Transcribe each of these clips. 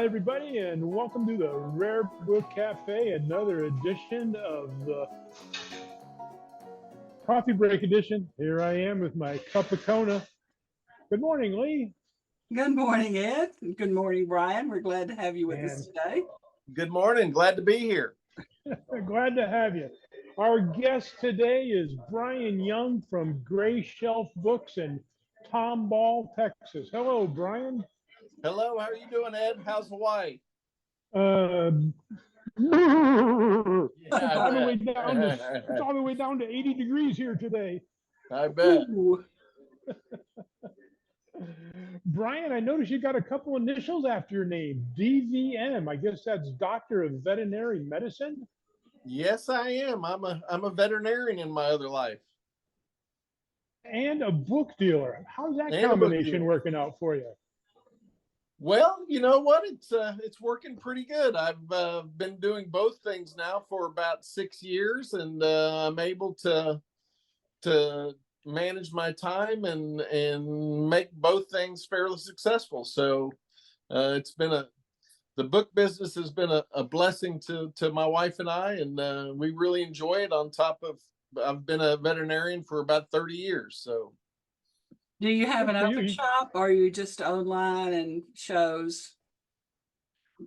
Hi, everybody, and welcome to the Rare Book Cafe, another edition of the Coffee Break Edition. Here I am with my cup of Kona. Good morning, Lee. Good morning, Ed. Good morning, Bryan. We're glad to have you with us today. Good morning. Glad to be here. Glad to have you. Our guest today is Bryan Young from Grayshelf Books in Tomball, Texas. Hello, Bryan. Hello. How are you doing, Ed? How's Hawaii? It's all the way down to 80 degrees here today. I bet. Bryan, I noticed you got a couple initials after your name, DVM. I guess that's Doctor of Veterinary Medicine. Yes, I am. I'm a veterinarian in my other life. And a book dealer. How's that combination working out for you? Well, you know what? It's working pretty good. I've been doing both things now for about 6 years, and I'm able to manage my time and make both things fairly successful. So the book business has been a blessing to my wife and I, and we really enjoy it. On top of, I've been a veterinarian for about 30 years. So do you have an open shop, or are you just online and shows?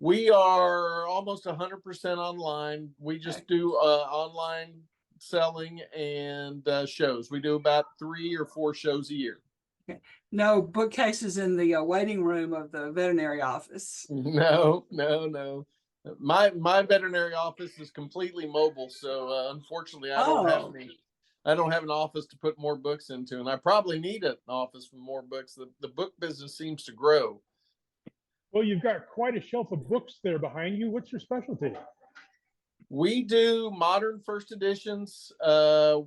We are almost 100% online. We just do online selling and shows. We do about 3 or 4 shows a year. Okay. No bookcases in the waiting room of the veterinary office. No. My veterinary office is completely mobile, so unfortunately, I don't have an office to put more books into, and I probably need an office for more books. The book business seems to grow. Well, you've got quite a shelf of books there behind you. What's your specialty? We do modern first editions.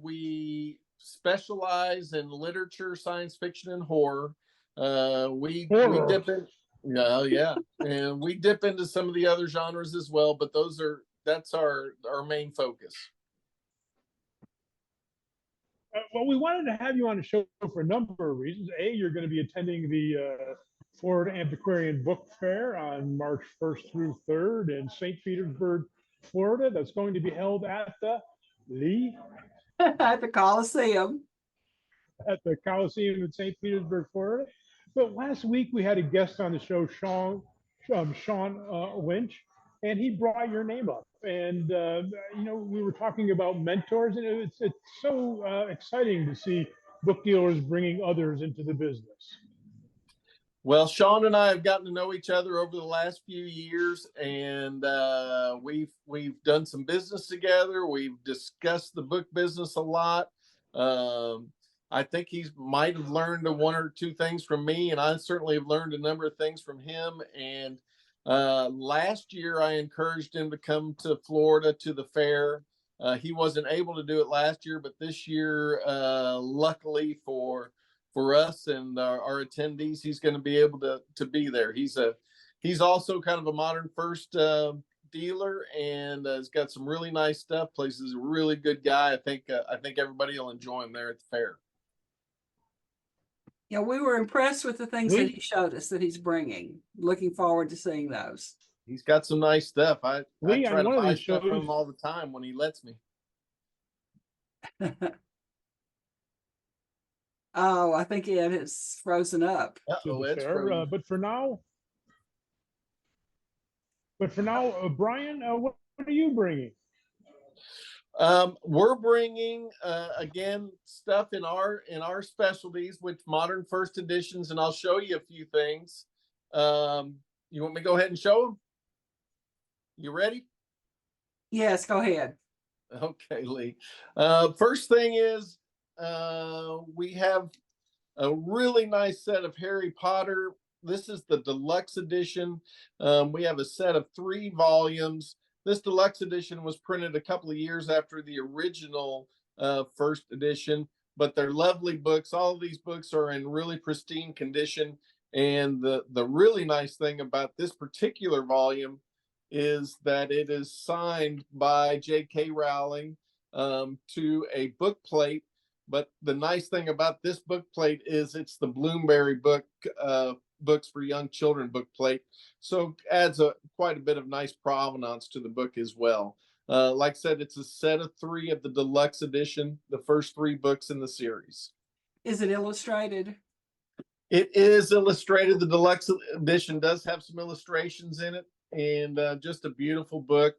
We specialize in literature, science fiction, and horror. We dip in, and we dip into some of the other genres as well. But that's our main focus. Well, we wanted to have you on the show for a number of reasons. A, you're going to be attending the Florida Antiquarian Book Fair on March 1st through 3rd in St. Petersburg, Florida. That's going to be held at the at the Coliseum. At the Coliseum in St. Petersburg, Florida. But last week we had a guest on the show, Sean Lynch, and he brought your name up. And we were talking about mentors, and it's so exciting to see book dealers bringing others into the business. Well, Sean and I have gotten to know each other over the last few years, and we've done some business together. We've discussed the book business a lot. I think he might have learned 1 or 2 things from me, and I certainly have learned a number of things from him. And last year, I encouraged him to come to Florida to the fair. He wasn't able to do it last year, but this year, luckily for us and our attendees, he's going to be able to be there. He's also kind of a modern first dealer, and has got some really nice stuff. Places a really good guy. I think everybody will enjoy him there at the fair. Yeah, we were impressed with the things that he showed us that he's bringing. Looking forward to seeing those. He's got some nice stuff. I try to buy stuff from him all the time when he lets me. Oh, I think it has frozen up. It's frozen. But for now, Bryan, what are you bringing? We're bringing again stuff in our specialties, with modern first editions, and I'll show you a few things. You want me to go ahead and show them? You ready? Yes, go ahead. Okay, Lee. First thing is we have a really nice set of Harry Potter. This is the deluxe edition. We have a set of 3 volumes. This deluxe edition was printed a couple of years after the original first edition, but they're lovely books. All of these books are in really pristine condition. And the really nice thing about this particular volume is that it is signed by J.K. Rowling to a book plate. But the nice thing about this book plate is it's the Bloomsbury book books for young children book plate. So adds quite a bit of nice provenance to the book as well. Like I said, it's a set of 3 of the deluxe edition, the first 3 books in the series. Is it illustrated? It is illustrated. The deluxe edition does have some illustrations in it, and just a beautiful book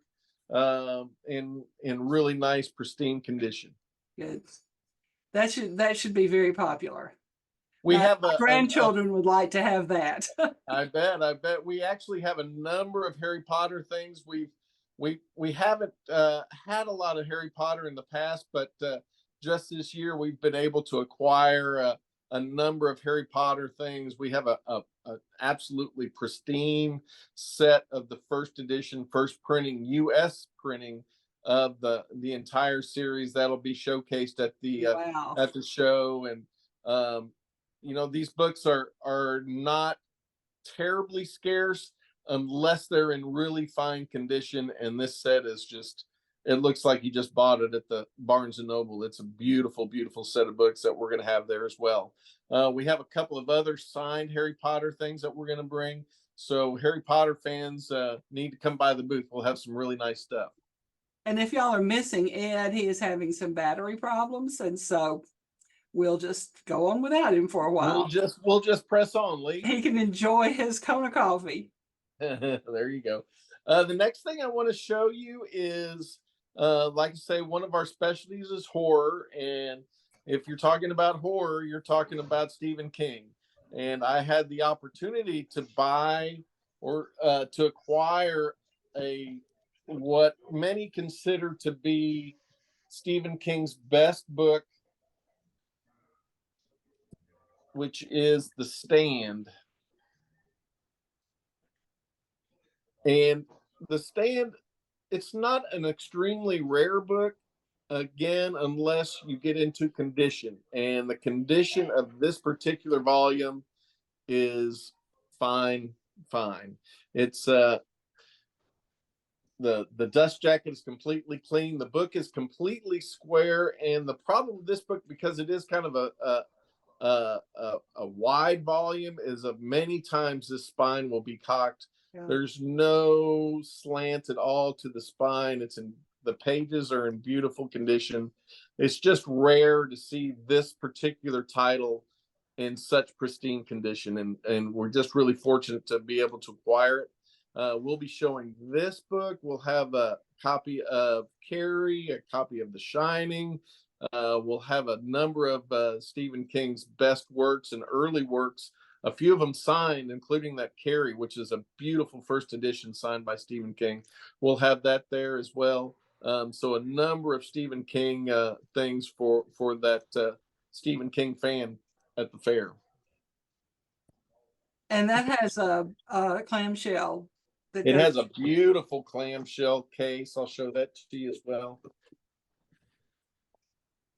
in really nice, pristine condition. Good. That should be very popular. We have grandchildren would like to have that. I bet we actually have a number of Harry Potter things. We haven't had a lot of Harry Potter in the past, but just this year we've been able to acquire a number of Harry Potter things. We have a absolutely pristine set of the first edition, first printing, U.S. printing of the entire series that'll be showcased at the Wow. at the show. And these books are not terribly scarce unless they're in really fine condition. And this set is just, it looks like you just bought it at the Barnes and Noble. It's a beautiful, beautiful set of books that we're going to have there as well. We have a couple of other signed Harry Potter things that we're going to bring. So Harry Potter fans need to come by the booth. We'll have some really nice stuff. And if y'all are missing Ed, he is having some battery problems. And so we'll just go on without him for a while. We'll just press on, Lee. He can enjoy his Kona coffee. There you go. The next thing I want to show you is, like I say, one of our specialties is horror. And if you're talking about horror, you're talking about Stephen King. And I had the opportunity to buy or to acquire what many consider to be Stephen King's best book, which is The Stand. And The Stand, it's not an extremely rare book, again, unless you get into condition. And the condition of this particular volume is fine. It's the dust jacket is completely clean. The book is completely square. And the problem with this book, because it is kind of a wide volume, is of many times this spine will be cocked. Yeah. There's no slant at all to the spine. The pages are in beautiful condition. It's just rare to see this particular title in such pristine condition, and we're just really fortunate to be able to acquire it. We'll be showing this book. We'll have a copy of Carrie, a copy of The Shining. We'll have a number of Stephen King's best works and early works, a few of them signed, including that Carrie, which is a beautiful first edition signed by Stephen King. We'll have that there as well. So a number of Stephen King things for that Stephen King fan at the fair. And that has a clamshell. It has a beautiful clamshell case. I'll show that to you as well.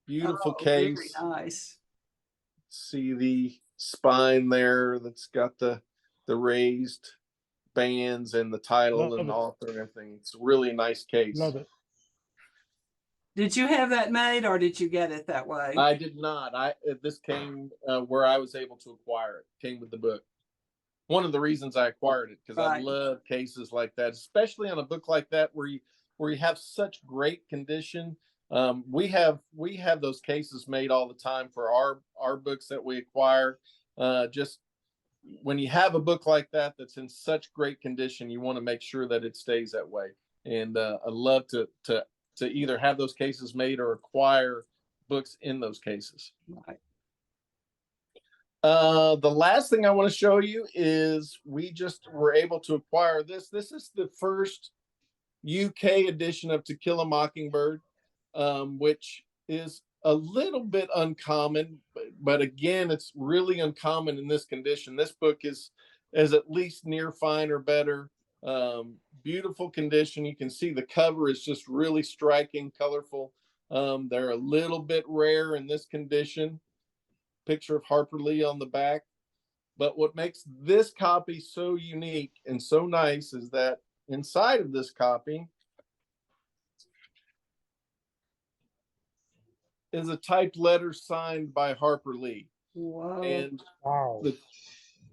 Beautiful case. Very nice. See the spine there that's got the raised bands and the title and author and everything. It's a really nice case. Love it. Did you have that made, or did you get it that way? I did not. This came where I was able to acquire it. Came with the book. One of the reasons I acquired it, because I love cases like that, especially on a book like that where you have such great condition. We have those cases made all the time for our books that we acquire. Just when you have a book like that that's in such great condition, you want to make sure that it stays that way. And I love to either have those cases made or acquire books in those cases. Right. The last thing I want to show you is we just were able to acquire this. This is the first UK edition of To Kill a Mockingbird, which is a little bit uncommon, but again, it's really uncommon in this condition. This book is at least near fine or better. Beautiful condition. You can see the cover is just really striking, colorful. They're a little bit rare in this condition. Picture of Harper Lee on the back. But what makes this copy so unique and so nice is that inside of this copy is a typed letter signed by Harper Lee. Wow. And wow.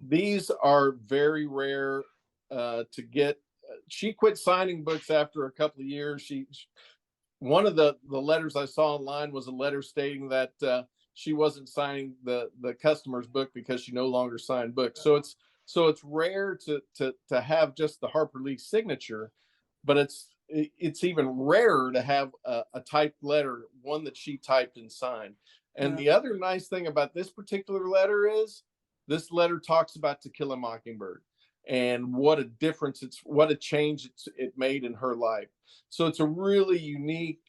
these are very rare to get. She quit signing books after a couple of years. One of the letters I saw online was a letter stating that she wasn't signing the customer's book because she no longer signed books. So it's rare to have just the Harper Lee signature, but it's even rarer to have a typed letter, one that she typed and signed. And the other nice thing about this particular letter is this letter talks about To Kill a Mockingbird and what a difference what a change it made in her life. So it's a really unique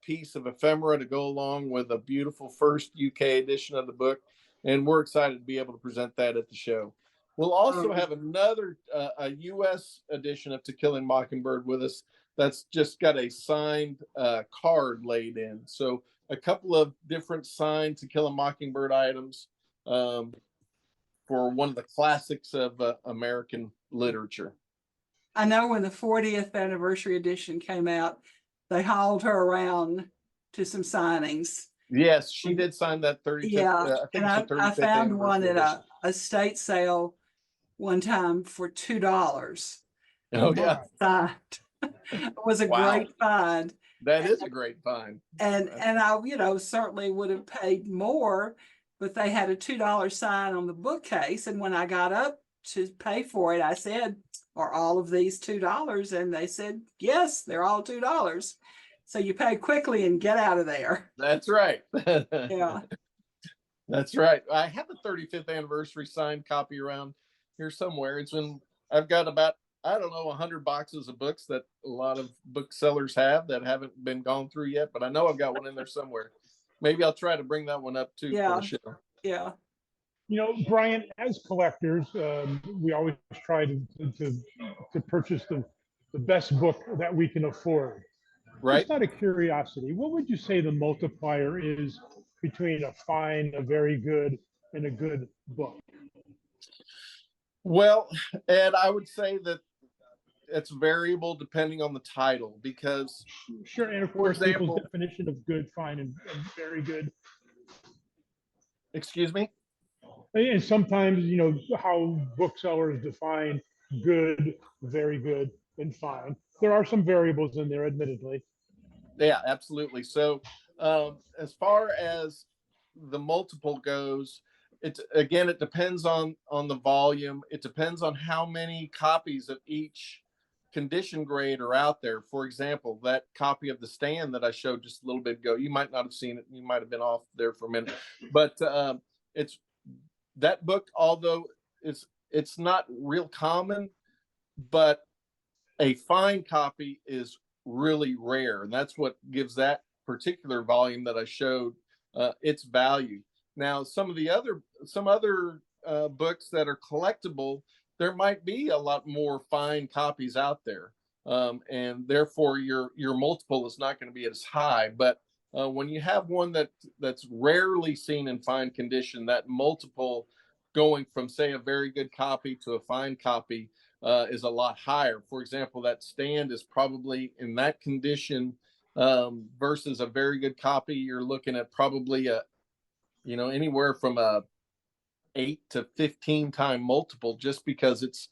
piece of ephemera to go along with a beautiful first UK edition of the book. And we're excited to be able to present that at the show. We'll also have another a US edition of To Kill a Mockingbird with us that's just got a signed card laid in. So a couple of different signed To Kill a Mockingbird items for one of the classics of American literature. I know when the 40th anniversary edition came out, they hauled her around to some signings. Yes, she did sign that 35th. Yeah, and I found one at a estate sale one time for $2. Oh yeah, it was a great find. That is a great find. And I, certainly would have paid more, but they had a $2 sign on the bookcase. And when I got up to pay for it, I said, "Are all of these $2?" And they said, "Yes, they're all $2." So you pay quickly and get out of there. That's right. Yeah. That's right. I have a 35th anniversary signed copy around here somewhere. I've got about, I don't know, 100 boxes of books that a lot of booksellers have that haven't been gone through yet, but I know I've got one in there somewhere. Maybe I'll try to bring that one up too for the show. Yeah. Bryan, as collectors, we always try to purchase the best book that we can afford. Right. Just out of curiosity, what would you say the multiplier is between a fine, a very good, and a good book? Well, Ed, I would say that it's variable depending on the title, because sure, and of course, people's definition of good, fine, and very good. Excuse me? And sometimes, how booksellers define good, very good, and fine. There are some variables in there, admittedly. Yeah, absolutely. So as far as the multiple goes, it depends on the volume. It depends on how many copies of each condition grade are out there. For example, that copy of The Stand that I showed just a little bit ago, you might not have seen it. You might have been off there for a minute, but it's that book, although it's not real common, but a fine copy is really rare, and that's what gives that particular volume that I showed its value. Now, some other books that are collectible, there might be a lot more fine copies out there, and therefore your multiple is not going to be as high. But when you have one that's rarely seen in fine condition, that multiple going from, say, a very good copy to a fine copy is a lot higher. For example, that Stand is probably in that condition versus a very good copy. You're looking at probably anywhere from a 8 to 15 time multiple, just because it's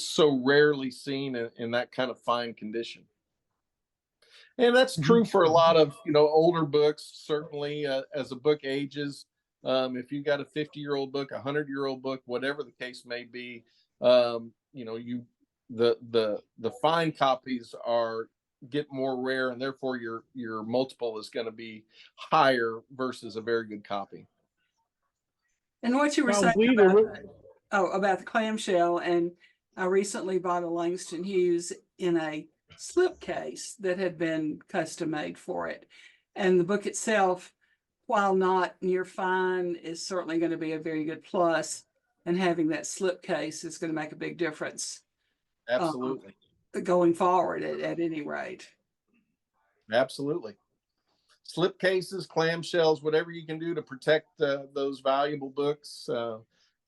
so rarely seen in that kind of fine condition. And that's true for a lot of older books. Certainly, as a book ages, if you've got a 50-year-old book, a 100-year-old book, whatever the case may be, the fine copies get more rare, and therefore your multiple is going to be higher versus a very good copy. And what you were saying about the clamshell, and I recently bought a Langston Hughes in a slipcase that had been custom made for it, and the book itself, while not near fine, is certainly going to be a very good plus, and having that slipcase is going to make a big difference. Absolutely. Going forward, at any rate. Absolutely. Slipcases, clamshells, whatever you can do to protect those valuable books.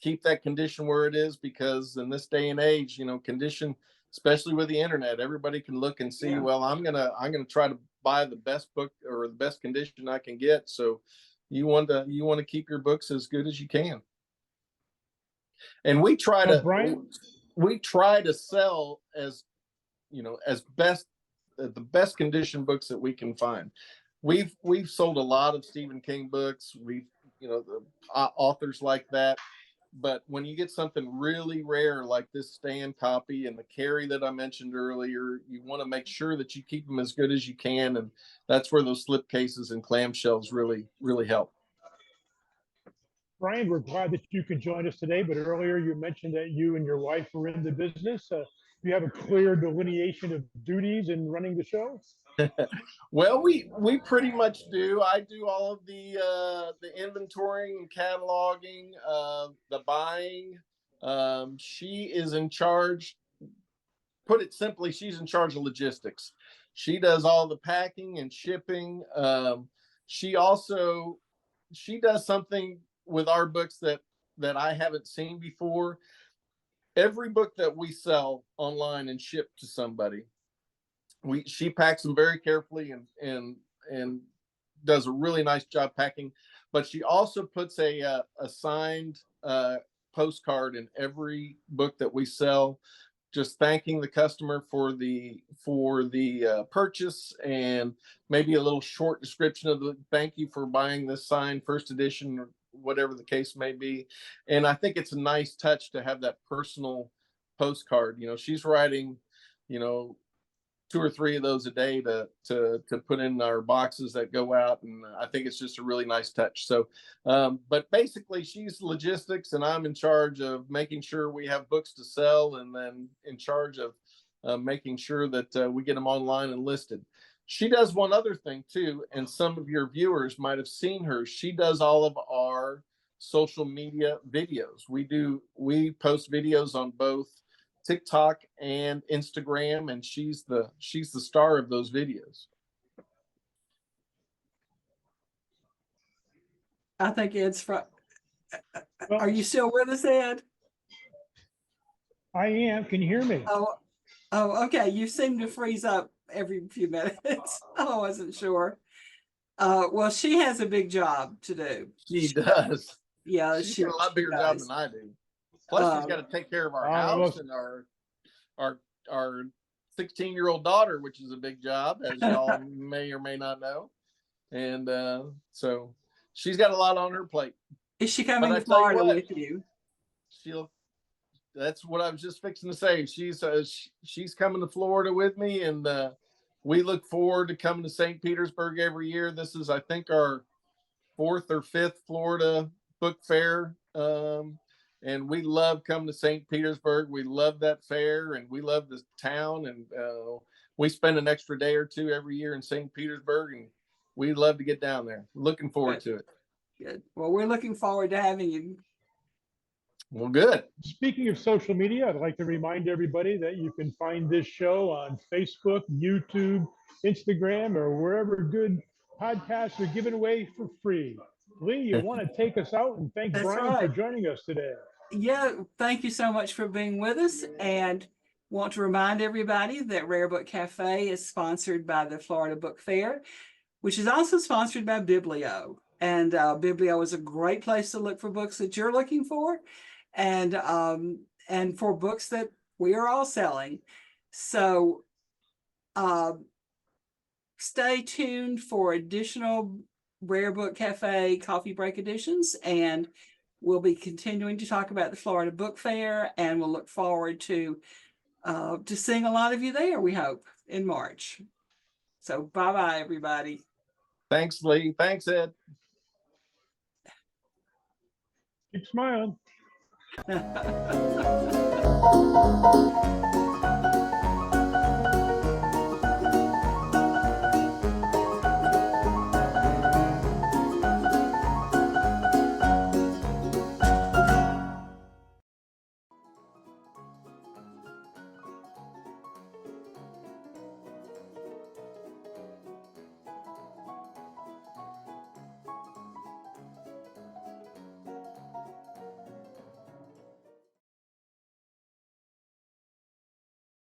Keep that condition where it is, because in this day and age, condition, especially with the internet, everybody can look and see. Yeah. Well, I'm gonna try to buy the best book or the best condition I can get. So you want to keep your books as good as you can. And we try to Bryan, we try to sell as as the best condition books that we can find. We've sold a lot of Stephen King books. We've the authors like that. But when you get something really rare like this stand copy and the carry that I mentioned earlier, you want to make sure that you keep them as good as you can. And that's where those slip cases and clamshells really help. Bryan, we're glad that you could join us today, but earlier you mentioned that you and your wife were in the business. Do you have a clear delineation of duties in running the show? Well, we pretty much do. I do all of the inventorying and cataloging, the buying. She is in charge. Put it simply, she's in charge of logistics. She does all the packing and shipping. She does something with our books that I haven't seen before. Every book that we sell online and ship to somebody, she packs them very carefully and does a really nice job packing. But she also puts a signed postcard in every book that we sell, just thanking the customer for the purchase, and maybe a little short description of the thank you for buying this signed first edition, or whatever the case may be. And I think it's a nice touch to have that personal postcard. She's writing 2 or 3 of those a day to put in our boxes that go out, and I think it's just a really nice touch. So but basically she's logistics, and I'm in charge of making sure we have books to sell, and then in charge of making sure that we get them online and listed. She does one other thing too, and some of your viewers might have seen her. She does all of our social media videos. We post videos on both TikTok and Instagram, and she's the star of those videos. I think Ed's are you still with us, Ed? I am. Can you hear me? Oh, okay. You seem to freeze up every few minutes. I wasn't sure. Well, she has a big job to do. She does. Yeah, she's got a lot bigger job than I do. Plus, she's got to take care of our house and our 16-year-old daughter, which is a big job, as y'all may or may not know. And so she's got a lot on her plate. Is she coming to Florida with you? That's what I was just fixing to say. She's coming to Florida with me, and we look forward to coming to St. Petersburg every year. This is, I think, our 4th or 5th Florida Book Fair. And we love coming to St. Petersburg. We love that fair, and we love the town. And we spend an extra day or 2 every year in St. Petersburg, and we love to get down there. Looking forward to it. Good. Well, we're looking forward to having you. Well, good. Speaking of social media, I'd like to remind everybody that you can find this show on Facebook, YouTube, Instagram, or wherever good podcasts are given away for free. Lee, you want to take us out and thank Bryan for joining us today. Yeah, thank you so much for being with us, and want to remind everybody that Rare Book Cafe is sponsored by the Florida Book Fair, which is also sponsored by Biblio. And Biblio is a great place to look for books that you're looking for, and for books that we are all selling. So stay tuned for additional Rare Book Cafe coffee break editions, and we'll be continuing to talk about the Florida Book Fair, and we'll look forward to seeing a lot of you there, we hope, in March. So bye-bye, everybody. Thanks, Lee. Thanks, Ed. Keep smiling.